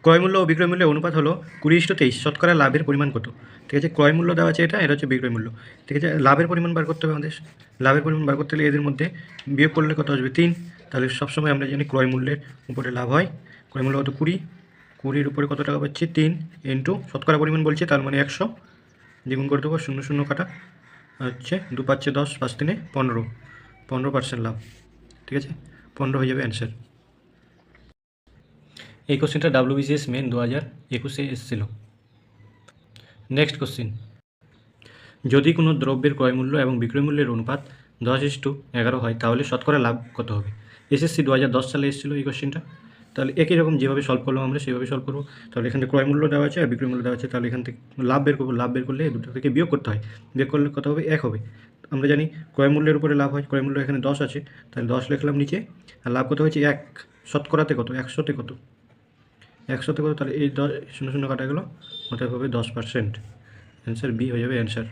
ক্রয় মূল্য ও বিক্রয় মূল্যের অনুপাত হলো 20:23। শতকরা লাভের পরিমাণ কত? ঠিক আছে, ক্রয় মূল্য দেওয়া আছে, এটা হচ্ছে বিক্রয় মূল্য। ঠিক আছে, লাভের পরিমাণ বার করতে হবে আমাদের। লাভের পরিমাণ বার করতে হলে এদের মধ্যে বিয়োগ করলে কত আসবে? 3। তাহলে সবসময় আমরা জানি ক্রয় মূল্যের উপরে লাভ হয়। ক্রয় মূল্য কত? 20। 20-র উপরে কত টাকা পাচ্ছি? 3 ইন্টু শতকরা পরিমাণ বলছে, তার মানে 100। দ্বিগুণ করে দেবো, 0 0 কাটা হচ্ছে 2 5 10, 5 3 15। 15% লাভ। ঠিক আছে, 15 হয়ে যাবে অ্যান্সার। এই কোশ্চেনটা WBCS মেন 2021-এ এসেছিল। নেক্সট কোশ্চেন, যদি কোনো দ্রব্যের ক্রয় মূল্য এবং বিক্রয় মূল্যের অনুপাত 10:11 হয় তাহলে শতকরা লাভ কত হবে? SSC 2010 সালে এসেছিলো এই কোশ্চেনটা। তাহলে একই রকম যেভাবে সলভ করলাম আমরা সেভাবে সলভ করবো। তাহলে এখান থেকে ক্রয় মূল্য দেওয়া আছে আর বিক্রয় মূল্য দেওয়া আছে, তাহলে এখান থেকে লাভ বের করবো। লাভ বের করলে এই দুটো থেকে বিয়োগ করতে হয়। বিয়োগ করলে কত হবে? 1 হবে। আমরা জানি ক্রয় মূল্যের উপরে লাভ হয়। ক্রয় মূল্য এখানে 10 আছে, তাহলে 10 লিখলাম নিচে। আর লাভ কত হয়েছে? 1। শতকরাতে কত? 100-তে কত? 100-তে কত? তাহলে এই 10 0 0 কাটা গেলো, অর্থাৎ হবে 10%। অ্যান্সার বি হয়ে যাবে অ্যান্সার।